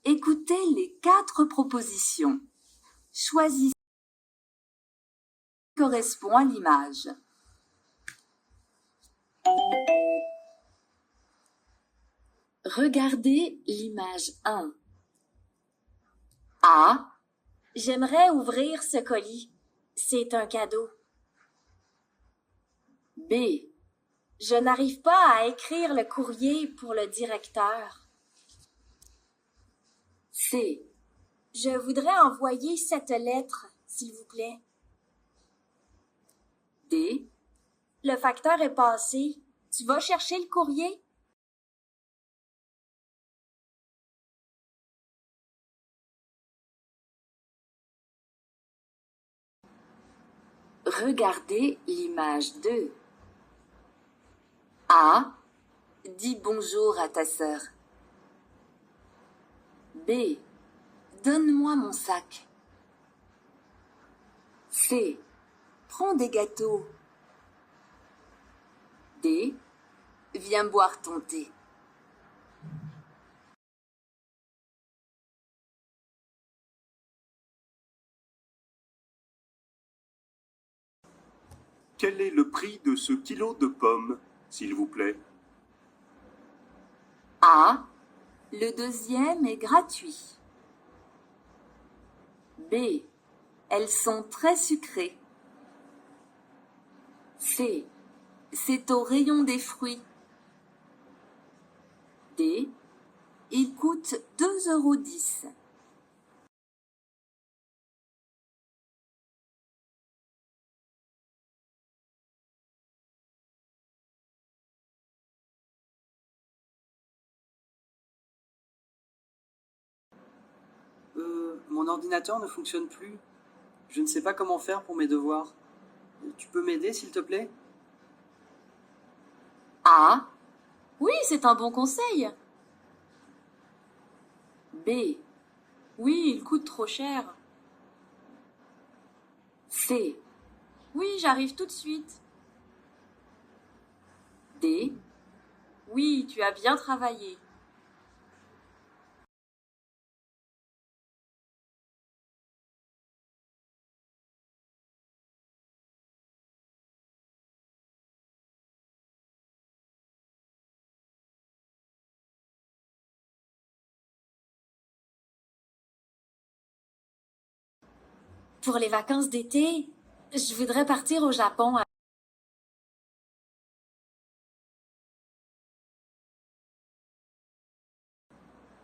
Écoutez les 4 propositions. Choisissez ce qui correspond à l'image. Regardez l'image 1. A. J'aimerais ouvrir ce colis. C'est un cadeau. B. Je n'arrive pas à écrire le courrier pour le directeur. C. Je voudrais envoyer cette lettre, s'il vous plaît. D. Le facteur est passé. Tu vas chercher le courrier? Regardez l'image 2. A. Dis bonjour à ta sœur. B. Donne-moi mon sac. C. Prends des gâteaux. D. Viens boire ton thé. Quel est le prix de ce kilo de pommes, s'il vous plaît? A. Le deuxième est gratuit. B. Elles sont très sucrées. C. C'est au rayon des fruits. D. Il coûte 2,10 €. Mon ordinateur ne fonctionne plus. Je ne sais pas comment faire pour mes devoirs. Tu peux m'aider, s'il te plaît? A. Oui, c'est un bon conseil. B. Oui, il coûte trop cher. C. Oui, j'arrive tout de suite. D. Oui, tu as bien travaillé. Pour les vacances d'été, je voudrais partir au Japon.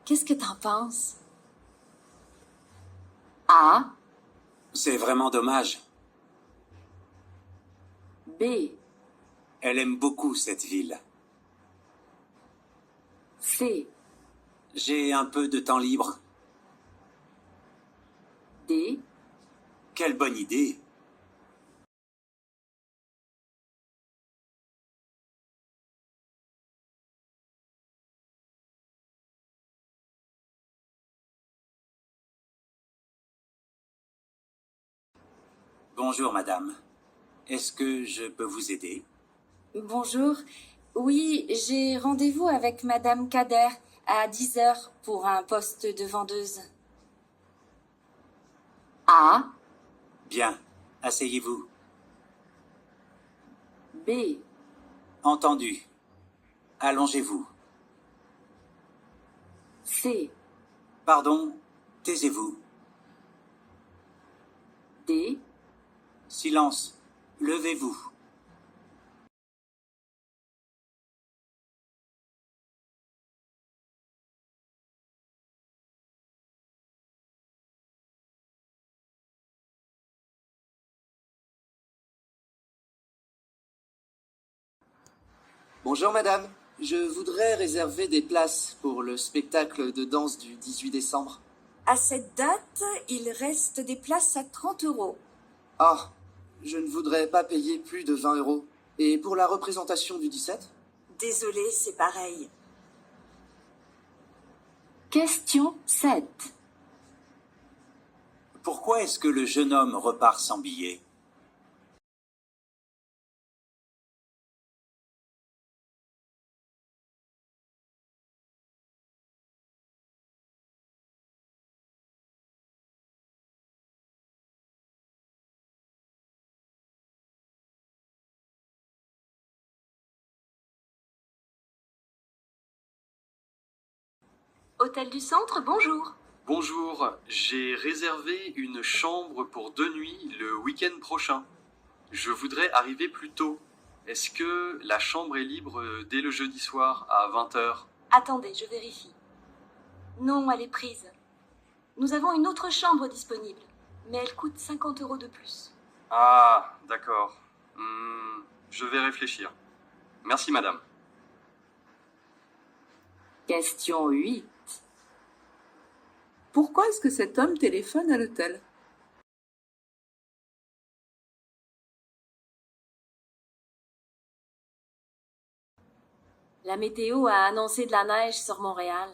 Qu'est-ce que t'en penses? A. C'est vraiment dommage. B. Elle aime beaucoup cette ville. C. J'ai un peu de temps libre. D. Quelle bonne idée! Bonjour, madame. Est-ce que je peux vous aider? Bonjour. Oui, j'ai rendez-vous avec Madame Kader à 10 heures pour un poste de vendeuse. A. Bien. Asseyez-vous. B. Entendu. Allongez-vous. C. Pardon, taisez-vous. D. Silence. Levez-vous. Bonjour madame, je voudrais réserver des places pour le spectacle de danse du 18 décembre. À cette date, il reste des places à 30 €. Ah, je ne voudrais pas payer plus de 20 €. Et pour la représentation du 17? Désolée, c'est pareil. Question 7. Pourquoi est-ce que le jeune homme repart sans billet? Hôtel du Centre, bonjour. Bonjour, j'ai réservé une chambre pour 2 nuits le week-end prochain. Je voudrais arriver plus tôt. Est-ce que la chambre est libre dès le jeudi soir à 20h? Attendez, je vérifie. Non, elle est prise. Nous avons une autre chambre disponible, mais elle coûte 50 € de plus. Ah, d'accord. Je vais réfléchir. Merci madame. Question 8. Pourquoi est-ce que cet homme téléphone à l'hôtel? La météo a annoncé de la neige sur Montréal.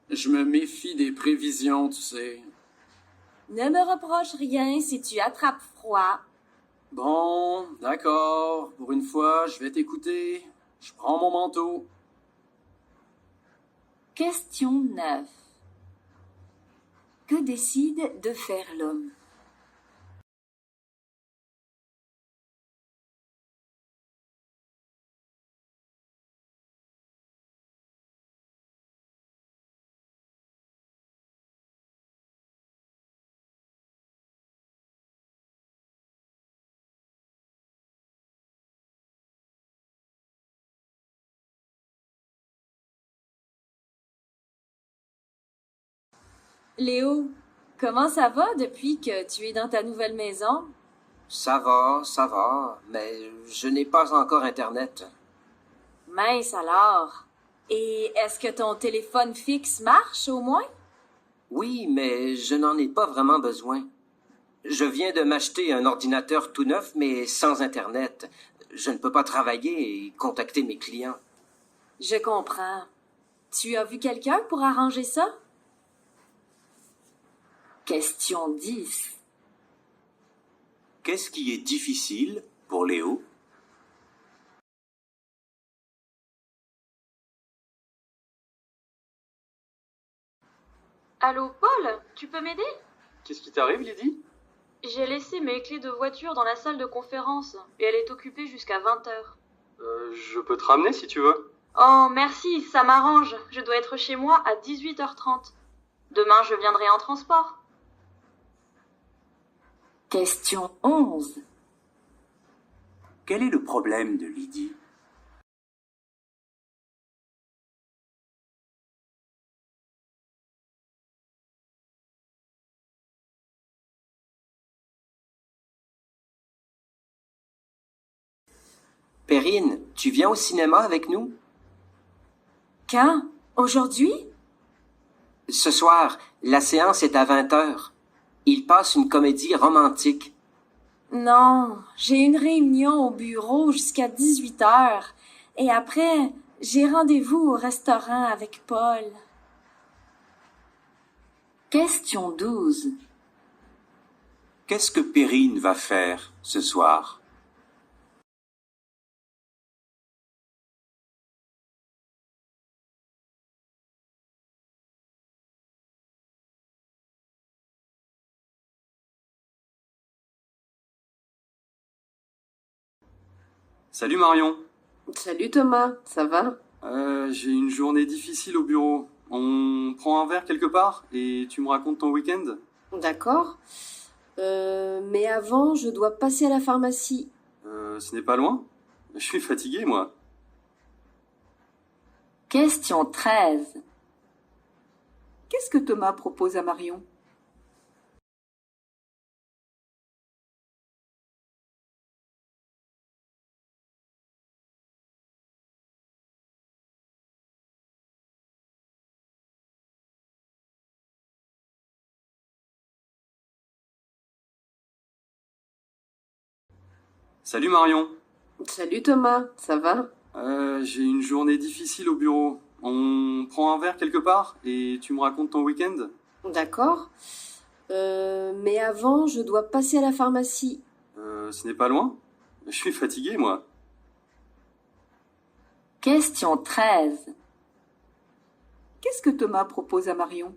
Je me méfie des prévisions, tu sais. Ne me reproche rien si tu attrapes froid. Bon, d'accord. Pour une fois, je vais t'écouter. Je prends mon manteau. Question 9. Que décide de faire l'homme? Léo, comment ça va depuis que tu es dans ta nouvelle maison? Ça va, mais je n'ai pas encore Internet. Mince alors. Et est-ce que ton téléphone fixe marche au moins? Oui, mais je n'en ai pas vraiment besoin. Je viens de m'acheter un ordinateur tout neuf, mais sans Internet. Je ne peux pas travailler et contacter mes clients. Je comprends. Tu as vu quelqu'un pour arranger ça? Question 10. Qu'est-ce qui est difficile pour Léo? Allô, Paul, tu peux m'aider? Qu'est-ce qui t'arrive, Lydie? J'ai laissé mes clés de voiture dans la salle de conférence et elle est occupée jusqu'à 20h. Je peux te ramener si tu veux. Oh, merci, ça m'arrange. Je dois être chez moi à 18h30. Demain, je viendrai en transport. Question 11. Quel est le problème de Lydie? Perrine, tu viens au cinéma avec nous? Quand? Aujourd'hui? Ce soir, la séance est à 20h. Il passe une comédie romantique. Non, j'ai une réunion au bureau jusqu'à 18h. Et après, j'ai rendez-vous au restaurant avec Paul. Question 12. Qu'est-ce que Perrine va faire ce soir? Salut Marion. Salut Thomas, ça va? J'ai une journée difficile au bureau. On prend un verre quelque part et tu me racontes ton week-end? D'accord. Mais avant, je dois passer à la pharmacie. Ce n'est pas loin? Je suis fatigué, moi. Question 13. Qu'est-ce que Thomas propose à Marion? Salut Marion. Salut Thomas, ça va? J'ai une journée difficile au bureau. On prend un verre quelque part et tu me racontes ton week-end? D'accord. Mais avant, je dois passer à la pharmacie. Ce n'est pas loin? Je suis fatigué, moi. Question 13. Qu'est-ce que Thomas propose à Marion?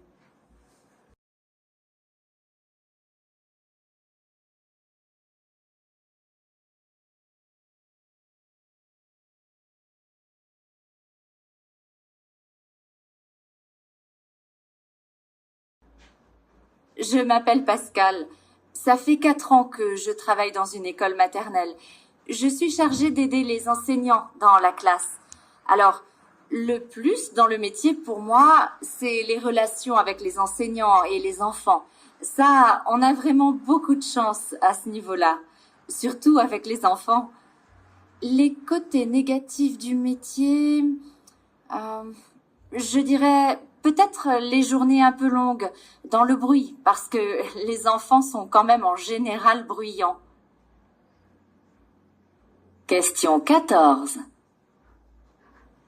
Je m'appelle Pascal. Ça fait 4 ans que je travaille dans une école maternelle. Je suis chargée d'aider les enseignants dans la classe. Alors, le plus dans le métier pour moi, c'est les relations avec les enseignants et les enfants. Ça, on a vraiment beaucoup de chance à ce niveau-là, surtout avec les enfants. Les côtés négatifs du métier, je dirais peut-être les journées un peu longues dans le bruit, parce que les enfants sont quand même en général bruyants. Question 14.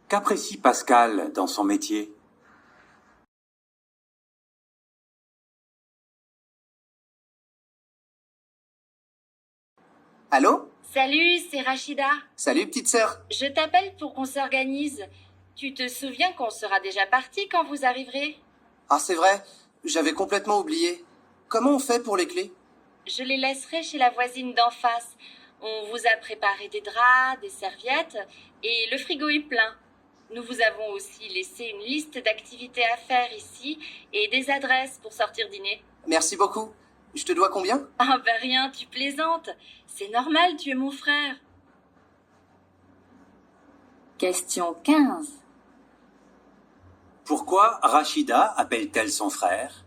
Qu'apprécie Pascal dans son métier? Allô? Salut, c'est Rachida. Salut, petite sœur. Je t'appelle pour qu'on s'organise. Tu te souviens qu'on sera déjà parti quand vous arriverez? Ah, c'est vrai, j'avais complètement oublié. Comment on fait pour les clés? Je les laisserai chez la voisine d'en face. On vous a préparé des draps, des serviettes et le frigo est plein. Nous vous avons aussi laissé une liste d'activités à faire ici et des adresses pour sortir dîner. Merci beaucoup. Je te dois combien? Ah bah rien, tu plaisantes. C'est normal, tu es mon frère. Question 15. Pourquoi Rachida appelle-t-elle son frère?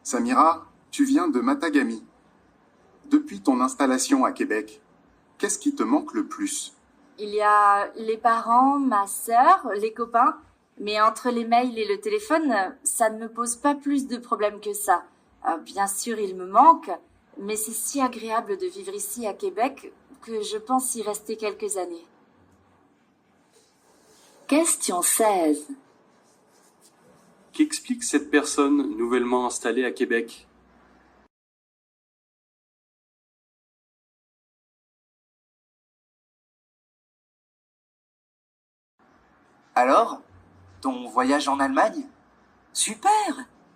Samira, tu viens de Matagami. Depuis ton installation à Québec, qu'est-ce qui te manque le plus? Il y a les parents, ma sœur, les copains, mais entre les mails et le téléphone, ça ne me pose pas plus de problèmes que ça. Bien sûr, il me manque, mais c'est si agréable de vivre ici à Québec que je pense y rester quelques années. Question 16. Qu'explique cette personne nouvellement installée à Québec? Alors, ton voyage en Allemagne? Super!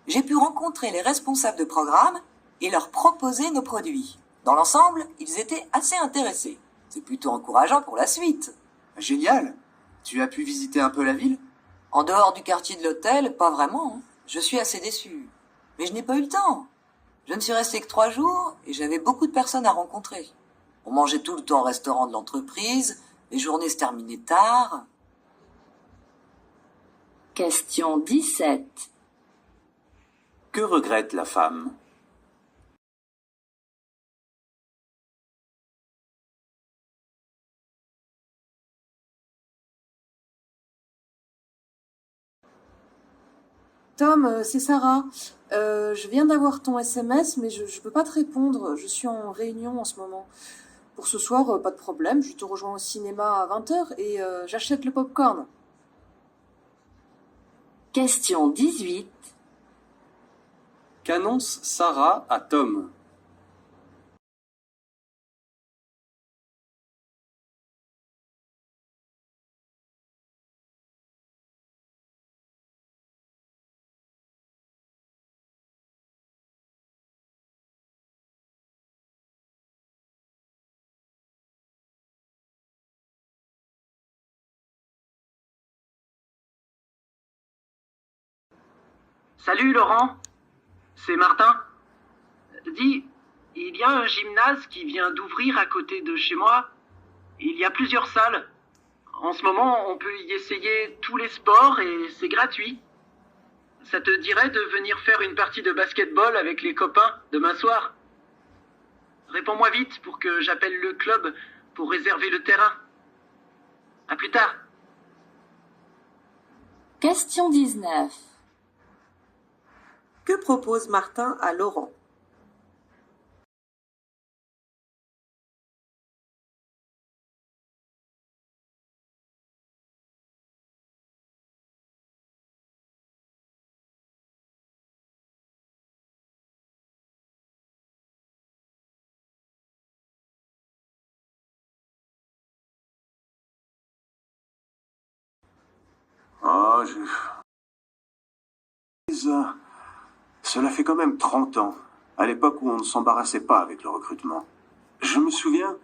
J'ai pu rencontrer les responsables de programme et leur proposer nos produits. Dans l'ensemble, ils étaient assez intéressés. C'est plutôt encourageant pour la suite. Génial! Tu as pu visiter un peu la ville? En dehors du quartier de l'hôtel, pas vraiment. Je suis assez déçu. Mais je n'ai pas eu le temps. Je ne suis resté que 3 jours et j'avais beaucoup de personnes à rencontrer. On mangeait tout le temps au restaurant de l'entreprise, les journées se terminaient tard. Question 17. Que regrette la femme? Tom, c'est Sarah. Je viens d'avoir ton SMS, mais je peux pas te répondre. Je suis en réunion en ce moment. Pour ce soir, pas de problème. Je te rejoins au cinéma à 20h et j'achète le popcorn. Question 18. Qu'annonce Sarah à Tom? Salut Laurent, c'est Martin. Dis, il y a un gymnase qui vient d'ouvrir à côté de chez moi. Il y a plusieurs salles. En ce moment, on peut y essayer tous les sports et c'est gratuit. Ça te dirait de venir faire une partie de basketball avec les copains demain soir? Réponds-moi vite pour que j'appelle le club pour réserver le terrain. À plus tard. Question 19. Que propose Martin à Laurent? Oh, cela fait quand même 30 ans, à l'époque où on ne s'embarrassait pas avec le recrutement. Je me souviens,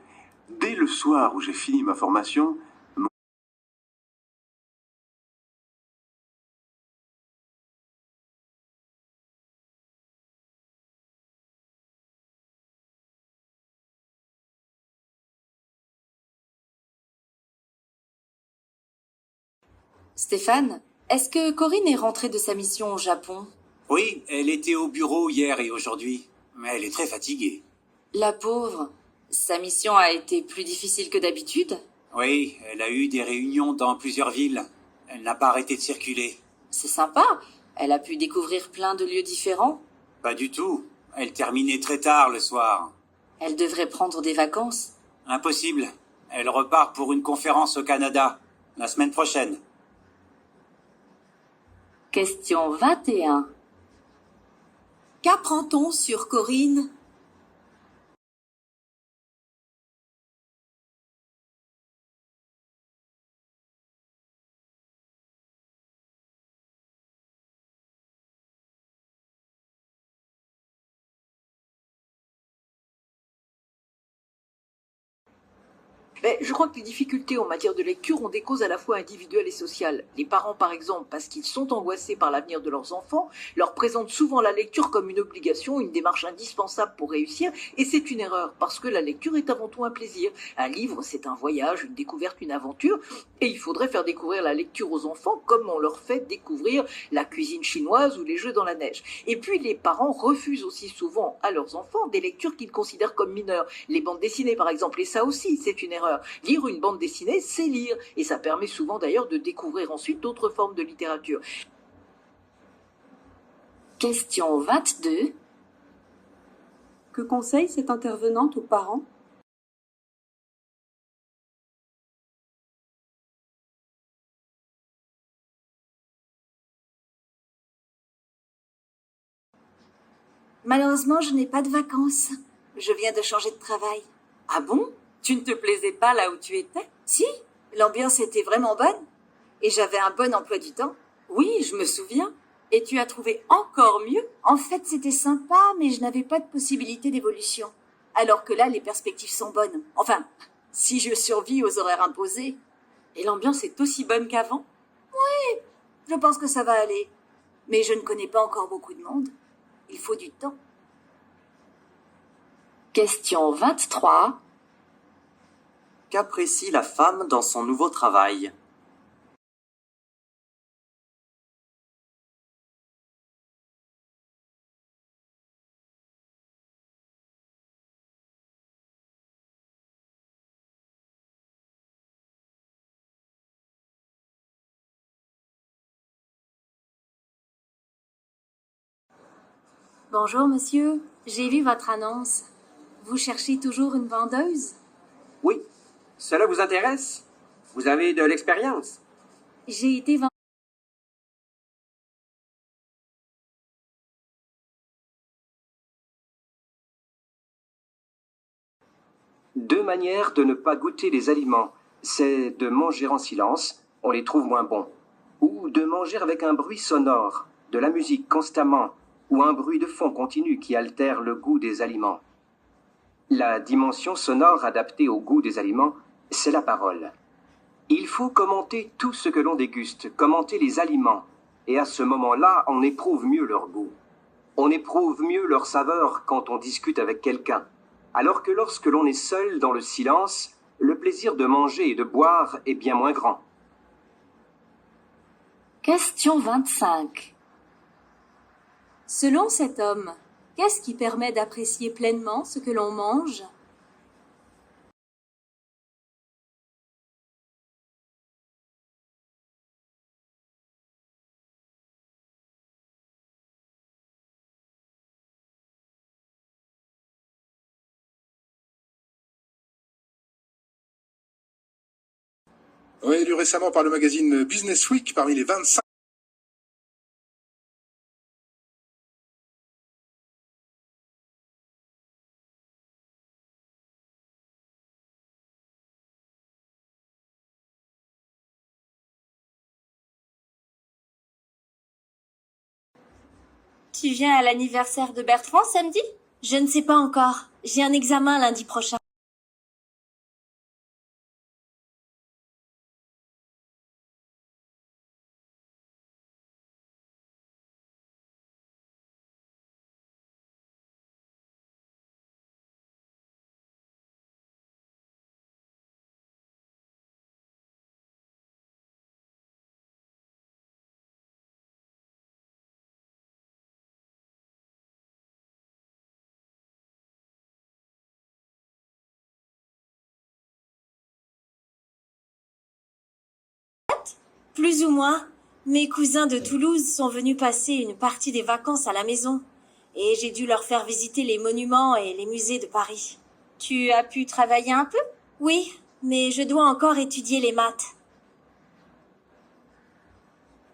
dès le soir où j'ai fini ma formation, Stéphane, est-ce que Corinne est rentrée de sa mission au Japon? Oui, elle était au bureau hier et aujourd'hui, mais elle est très fatiguée. La pauvre, sa mission a été plus difficile que d'habitude? Oui, elle a eu des réunions dans plusieurs villes. Elle n'a pas arrêté de circuler. C'est sympa, elle a pu découvrir plein de lieux différents. Pas du tout. Elle terminait très tard le soir. Elle devrait prendre des vacances. Impossible. Elle repart pour une conférence au Canada, la semaine prochaine. Question 21. Qu'apprend-on sur Corinne? Je crois que les difficultés en matière de lecture ont des causes à la fois individuelles et sociales. Les parents, par exemple, parce qu'ils sont angoissés par l'avenir de leurs enfants, leur présentent souvent la lecture comme une obligation, une démarche indispensable pour réussir, et c'est une erreur, parce que la lecture est avant tout un plaisir. Un livre, c'est un voyage, une découverte, une aventure, et il faudrait faire découvrir la lecture aux enfants comme on leur fait découvrir la cuisine chinoise ou les jeux dans la neige. Et puis, les parents refusent aussi souvent à leurs enfants des lectures qu'ils considèrent comme mineures. Les bandes dessinées, par exemple, et ça aussi, c'est une erreur. Lire une bande dessinée, c'est lire. Et ça permet souvent d'ailleurs de découvrir ensuite d'autres formes de littérature. Question 22. Que conseille cette intervenante aux parents? Malheureusement, je n'ai pas de vacances. Je viens de changer de travail. Ah bon? Tu ne te plaisais pas là où tu étais? Si, l'ambiance était vraiment bonne. Et j'avais un bon emploi du temps. Oui, je me souviens. Et tu as trouvé encore mieux? En fait, c'était sympa, mais je n'avais pas de possibilité d'évolution. Alors que là, les perspectives sont bonnes. Enfin, si je survis aux horaires imposés. Et l'ambiance est aussi bonne qu'avant? Oui, je pense que ça va aller. Mais je ne connais pas encore beaucoup de monde. Il faut du temps. Question 23. Qu'apprécie la femme dans son nouveau travail? Bonjour, monsieur. J'ai vu votre annonce. Vous cherchez toujours une vendeuse? Oui. Cela vous intéresse? Vous avez de l'expérience? J'ai été vendeuse. Deux manières de ne pas goûter les aliments. C'est de manger en silence, on les trouve moins bons. Ou de manger avec un bruit sonore, de la musique constamment, ou un bruit de fond continu qui altère le goût des aliments. La dimension sonore adaptée au goût des aliments, c'est la parole. Il faut commenter tout ce que l'on déguste, commenter les aliments, et à ce moment-là, on éprouve mieux leur goût. On éprouve mieux leur saveur quand on discute avec quelqu'un, alors que lorsque l'on est seul dans le silence, le plaisir de manger et de boire est bien moins grand. Question 25. Selon cet homme, qu'est-ce qui permet d'apprécier pleinement ce que l'on mange? Élu récemment par le magazine Business Week parmi les 25Tu viens à l'anniversaire de Bertrand samedi? Je ne sais pas encore. J'ai un examen lundi prochain. Plus ou moins. Mes cousins de Toulouse sont venus passer une partie des vacances à la maison. Et j'ai dû leur faire visiter les monuments et les musées de Paris. Tu as pu travailler un peu? Oui, mais je dois encore étudier les maths.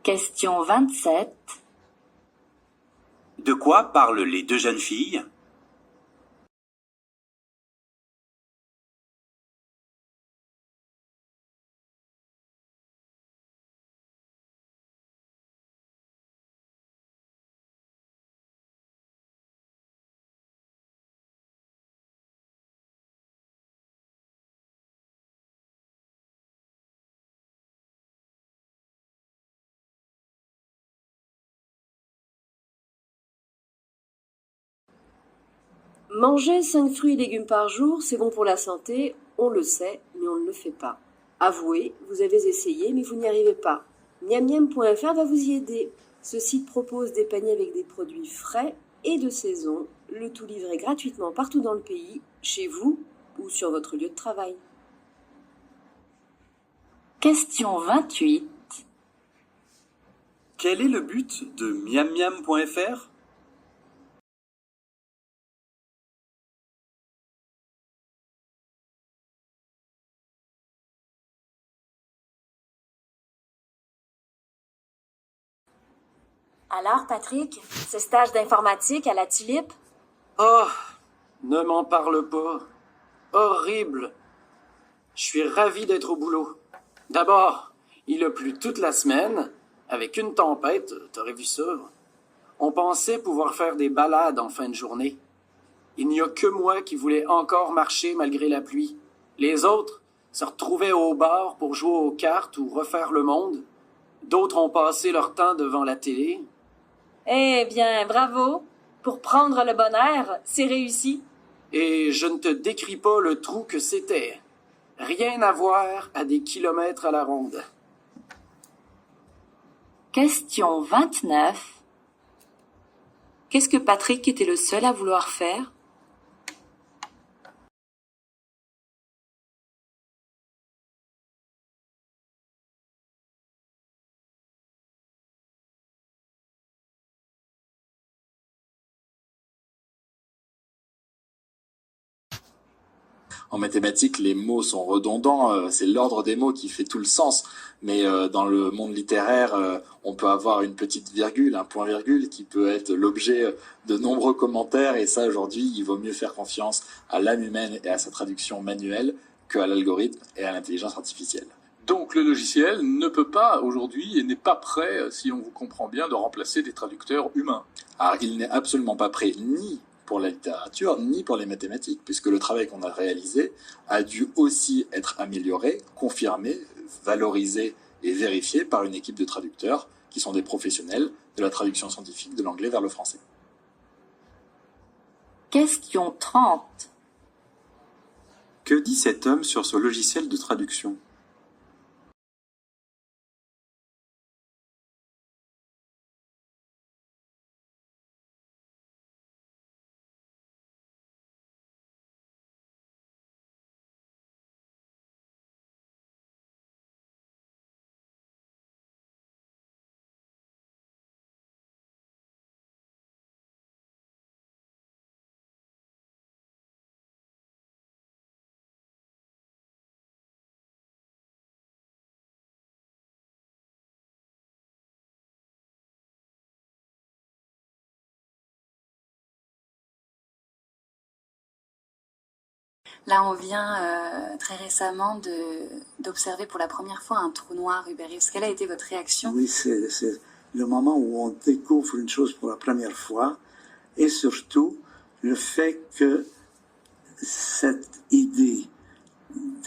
Question 27. De quoi parlent les deux jeunes filles? Manger 5 fruits et légumes par jour, c'est bon pour la santé, on le sait, mais on ne le fait pas. Avouez, vous avez essayé, mais vous n'y arrivez pas. Miammiam.fr va vous y aider. Ce site propose des paniers avec des produits frais et de saison, le tout livré gratuitement partout dans le pays, chez vous ou sur votre lieu de travail. Question 28. Quel est le but de miammiam.fr? Alors, Patrick, ce stage d'informatique à la Tulipe? Oh, ne m'en parle pas. Horrible. Je suis ravi d'être au boulot. D'abord, il a plu toute la semaine, avec une tempête, t'aurais vu ça. On pensait pouvoir faire des balades en fin de journée. Il n'y a que moi qui voulais encore marcher malgré la pluie. Les autres se retrouvaient au bar pour jouer aux cartes ou refaire le monde. D'autres ont passé leur temps devant la télé. Eh bien, bravo. Pour prendre le bon air, c'est réussi. Et je ne te décris pas le trou que c'était. Rien à voir à des kilomètres à la ronde. Question 29. Qu'est-ce que Patrick était le seul à vouloir faire? En mathématiques, les mots sont redondants, c'est l'ordre des mots qui fait tout le sens. Mais dans le monde littéraire, on peut avoir une petite virgule, un point-virgule, qui peut être l'objet de nombreux commentaires. Et ça, aujourd'hui, il vaut mieux faire confiance à l'âme humaine et à sa traduction manuelle qu'à l'algorithme et à l'intelligence artificielle. Donc le logiciel ne peut pas aujourd'hui et n'est pas prêt, si on vous comprend bien, de remplacer des traducteurs humains. Alors, il n'est absolument pas prêt ni pour la littérature, ni pour les mathématiques, puisque le travail qu'on a réalisé a dû aussi être amélioré, confirmé, valorisé et vérifié par une équipe de traducteurs qui sont des professionnels de la traduction scientifique de l'anglais vers le français. Question 30. Que dit cet homme sur ce logiciel de traduction? Là, on vient très récemment d'observer pour la première fois un trou noir, Hubert Reeves. Quelle a été votre réaction? Oui, c'est le moment où on découvre une chose pour la première fois, et surtout le fait que cette idée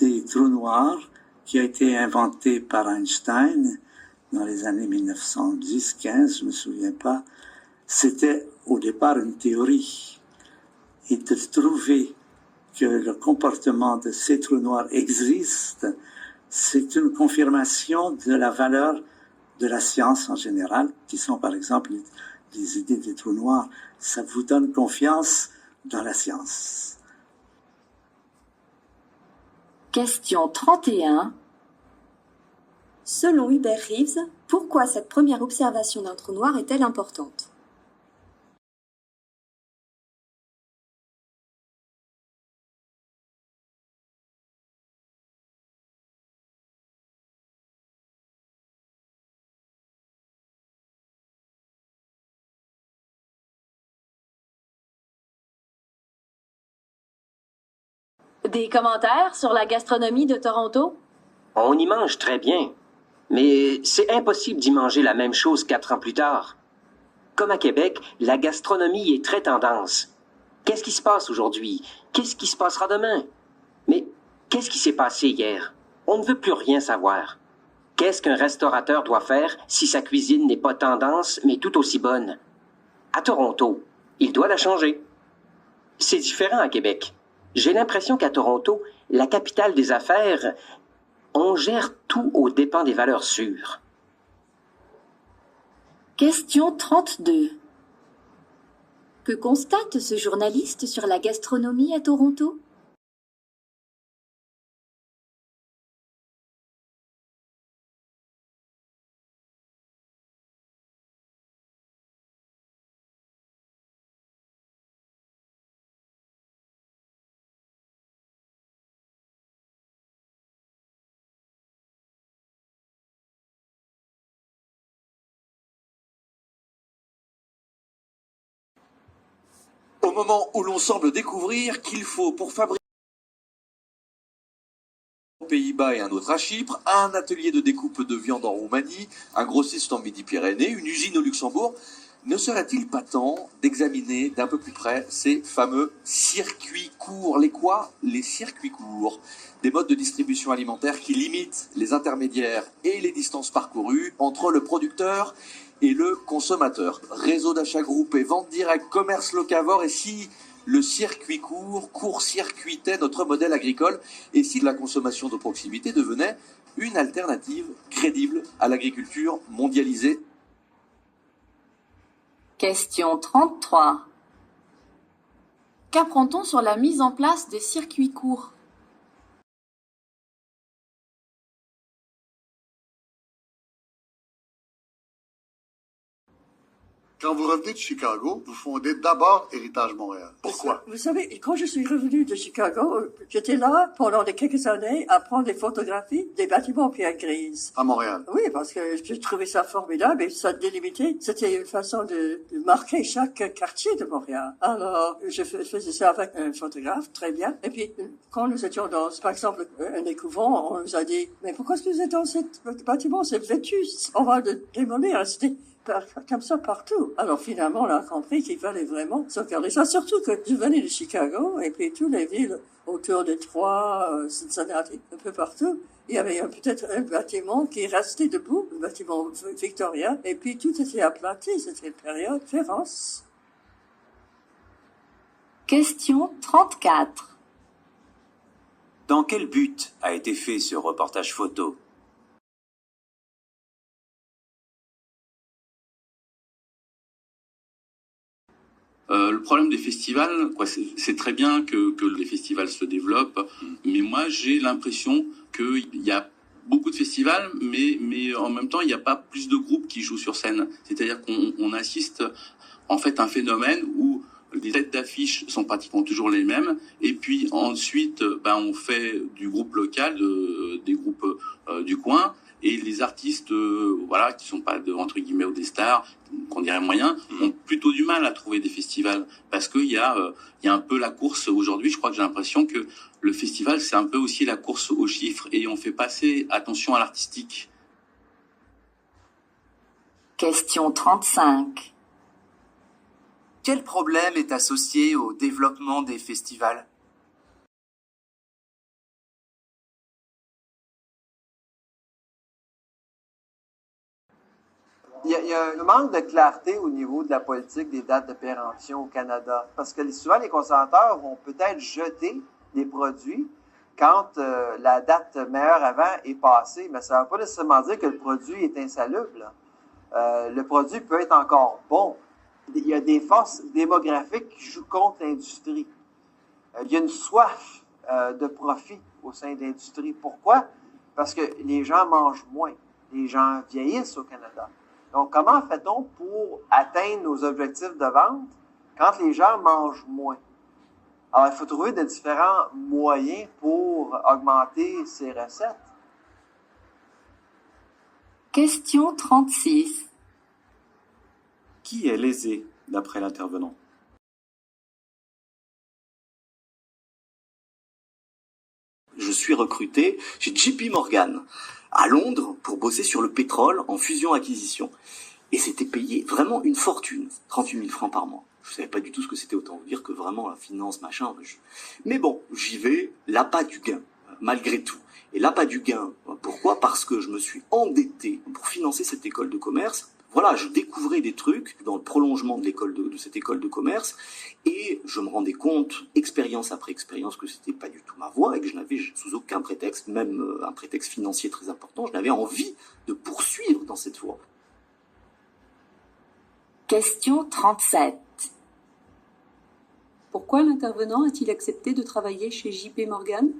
des trous noirs, qui a été inventée par Einstein dans les années 1910-15, je me souviens pas, c'était au départ une théorie. Et de trouver que le comportement de ces trous noirs existe, c'est une confirmation de la valeur de la science en général, qui sont par exemple les idées des trous noirs. Ça vous donne confiance dans la science. Question 31. Selon Hubert Reeves, pourquoi cette première observation d'un trou noir est-elle importante? Des commentaires sur la gastronomie de Toronto? On y mange très bien, mais c'est impossible d'y manger la même chose 4 ans plus tard. Comme à Québec, la gastronomie est très tendance. Qu'est-ce qui se passe aujourd'hui? Qu'est-ce qui se passera demain? Mais qu'est-ce qui s'est passé hier? On ne veut plus rien savoir. Qu'est-ce qu'un restaurateur doit faire si sa cuisine n'est pas tendance, mais tout aussi bonne? À Toronto, il doit la changer. C'est différent à Québec. J'ai l'impression qu'à Toronto, la capitale des affaires, on gère tout aux dépens des valeurs sûres. Question 32. Que constate ce journaliste sur la gastronomie à Toronto? Au moment où l'on semble découvrir qu'il faut, pour fabriquer aux Pays-Bas et un autre à Chypre, un atelier de découpe de viande en Roumanie, un grossiste en Midi-Pyrénées, une usine au Luxembourg, ne serait-il pas temps d'examiner d'un peu plus près ces fameux circuits courts? Les quoi? Les circuits courts. Des modes de distribution alimentaire qui limitent les intermédiaires et les distances parcourues entre le producteur et le consommateur. Réseau d'achat groupé, vente directe, commerce locavore, et si le circuit court-circuitait notre modèle agricole, et si la consommation de proximité devenait une alternative crédible à l'agriculture mondialisée? Question 33. Qu'apprend-on sur la mise en place des circuits courts? Quand vous revenez de Chicago, vous fondez d'abord Héritage Montréal. Pourquoi? Vous savez, quand je suis revenu de Chicago, j'étais là pendant quelques années à prendre des photographies des bâtiments en pierre grise. À Montréal? Oui, parce que j'ai trouvé ça formidable et ça délimitait. C'était une façon de marquer chaque quartier de Montréal. Alors, je faisais ça avec un photographe, très bien. Et puis, quand nous étions dans, par exemple, un des couvents, on nous a dit, mais pourquoi est-ce que vous êtes dans ce bâtiment? C'est vétuste. On va le démolir. C'était comme ça partout. Alors finalement, on a compris qu'il fallait vraiment sauvegarder ça. Surtout que je venais de Chicago et puis toutes les villes autour de Détroit, Cincinnati, un peu partout, il y avait peut-être un bâtiment qui restait debout, le bâtiment victorien, et puis tout était aplati. C'était une période féroce. Question 34. Dans quel but a été fait ce reportage photo? Le problème des festivals, c'est très bien que les festivals se développent, mais moi j'ai l'impression qu'il y a beaucoup de festivals, mais en même temps il n'y a pas plus de groupes qui jouent sur scène. C'est-à-dire qu'on assiste en fait à un phénomène où les têtes d'affiche sont pratiquement toujours les mêmes, et puis ensuite on fait du groupe local, des groupes du coin. Et les artistes, qui sont pas entre guillemets des stars, qu'on dirait moyens, ont plutôt du mal à trouver des festivals parce qu'il y a un peu la course aujourd'hui. Je crois que j'ai l'impression que le festival c'est un peu aussi la course aux chiffres et on fait pas assez attention à l'artistique. Question 35. Quel problème est associé au développement des festivals? Il y a un manque de clarté au niveau de la politique des dates de péremption au Canada. Parce que souvent, les consommateurs vont peut-être jeter les produits quand la date meilleure avant est passée. Mais ça ne veut pas nécessairement dire que le produit est insalubre. Le produit peut être encore bon. Il y a des forces démographiques qui jouent contre l'industrie. Il y a une soif de profit au sein de l'industrie. Pourquoi? Parce que les gens mangent moins. les gens vieillissent au Canada. Donc, comment fait-on pour atteindre nos objectifs de vente quand les gens mangent moins? Alors, il faut trouver de différents moyens pour augmenter ces recettes. Question 36. Qui est lésé, d'après l'intervenant? Je suis recruté chez JP Morgan, à Londres, pour bosser sur le pétrole en fusion-acquisition. Et c'était payé vraiment une fortune, 38 000 francs par mois. Je savais pas du tout ce que c'était, autant vous dire que vraiment la finance, machin. Mais bon, j'y vais, l'appât du gain, malgré tout. Et l'appât du gain, pourquoi? Parce que je me suis endetté pour financer cette école de commerce. Voilà, je découvrais des trucs dans le prolongement de cette école de commerce, et je me rendais compte, expérience après expérience, que c'était pas du tout ma voie, et que je n'avais sous aucun prétexte, même un prétexte financier très important, je n'avais envie de poursuivre dans cette voie. Question 37. Pourquoi l'intervenant a-t-il accepté de travailler chez JP Morgan?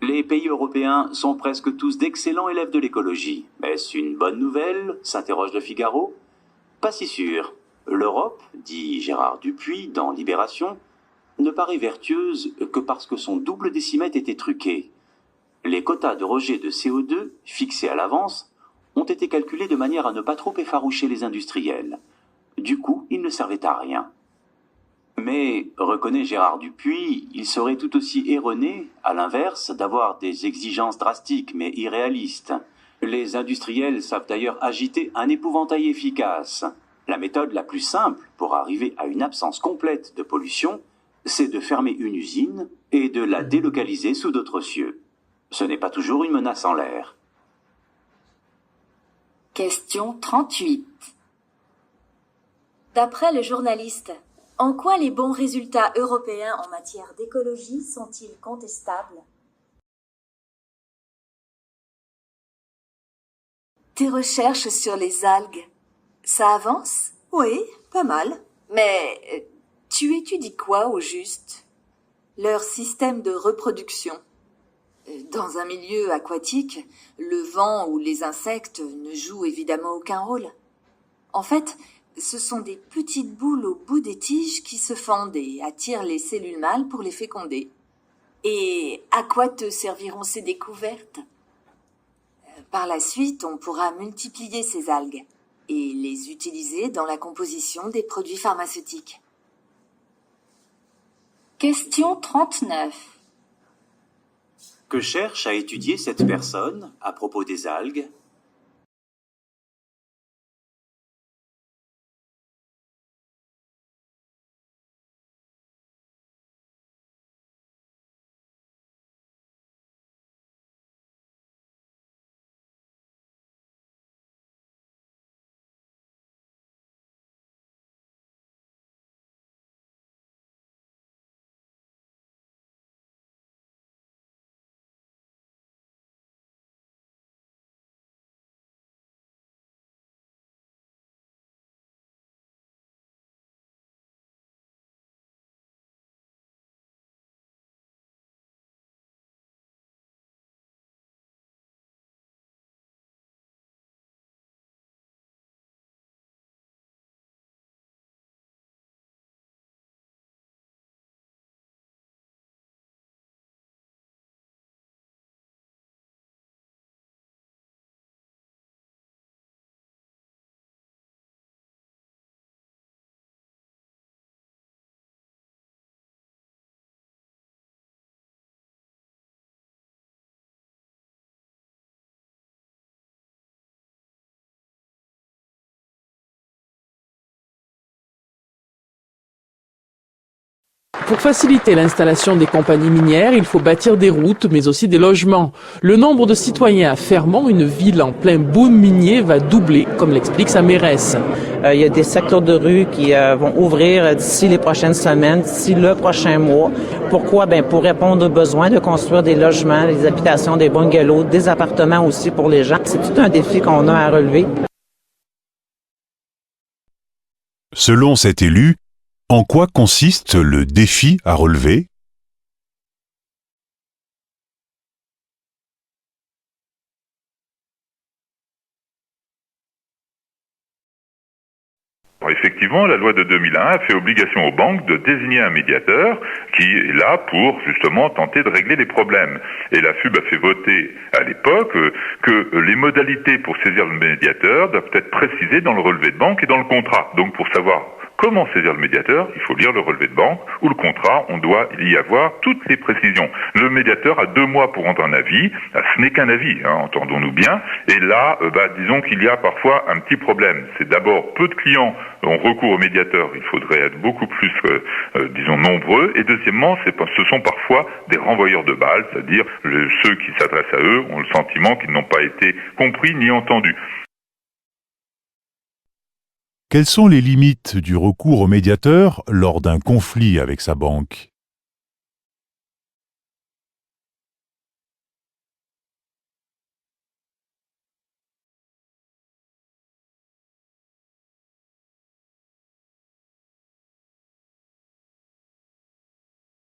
Les pays européens sont presque tous d'excellents élèves de l'écologie. Est-ce une bonne nouvelle? S'interroge le Figaro. Pas si sûr. L'Europe, dit Gérard Dupuis dans Libération, ne paraît vertueuse que parce que son double décimètre était truqué. Les quotas de rejet de CO2, fixés à l'avance, ont été calculés de manière à ne pas trop effaroucher les industriels. Du coup, ils ne servaient à rien. Mais, reconnaît Gérard Dupuis, il serait tout aussi erroné, à l'inverse, d'avoir des exigences drastiques mais irréalistes. Les industriels savent d'ailleurs agiter un épouvantail efficace. La méthode la plus simple pour arriver à une absence complète de pollution, c'est de fermer une usine et de la délocaliser sous d'autres cieux. Ce n'est pas toujours une menace en l'air. Question 38. D'après le journaliste, en quoi les bons résultats européens en matière d'écologie sont-ils contestables? Tes recherches sur les algues, ça avance? Oui, pas mal. Mais tu étudies quoi au juste? Leur système de reproduction. Dans un milieu aquatique, le vent ou les insectes ne jouent évidemment aucun rôle. En fait, ce sont des petites boules au bout des tiges qui se fendent et attirent les cellules mâles pour les féconder. Et à quoi te serviront ces découvertes? Par la suite, on pourra multiplier ces algues et les utiliser dans la composition des produits pharmaceutiques. Question 39. Que cherche à étudier cette personne à propos des algues? Pour faciliter l'installation des compagnies minières, il faut bâtir des routes, mais aussi des logements. Le nombre de citoyens à Fermont, une ville en plein boom minier, va doubler, comme l'explique sa mairesse. Il y a des secteurs de rue qui vont ouvrir d'ici les prochaines semaines, d'ici le prochain mois. Pourquoi? Pour répondre aux besoins de construire des logements, des habitations, des bungalows, des appartements aussi pour les gens. C'est tout un défi qu'on a à relever. Selon cet élu, en quoi consiste le défi à relever? Alors, effectivement, la loi de 2001 a fait obligation aux banques de désigner un médiateur qui est là pour justement tenter de régler les problèmes. Et la FUB a fait voter à l'époque que les modalités pour saisir le médiateur doivent être précisées dans le relevé de banque et dans le contrat. Donc pour savoir comment saisir le médiateur, il faut lire le relevé de banque ou le contrat, on doit y avoir toutes les précisions. Le médiateur a 2 mois pour rendre un avis, ce n'est qu'un avis, entendons-nous bien, et là, disons qu'il y a parfois un petit problème. C'est d'abord peu de clients ont recours au médiateur, il faudrait être beaucoup plus, disons, nombreux, et deuxièmement, ce sont parfois des renvoyeurs de balles, c'est-à-dire ceux qui s'adressent à eux ont le sentiment qu'ils n'ont pas été compris ni entendus. Quelles sont les limites du recours au médiateur lors d'un conflit avec sa banque ?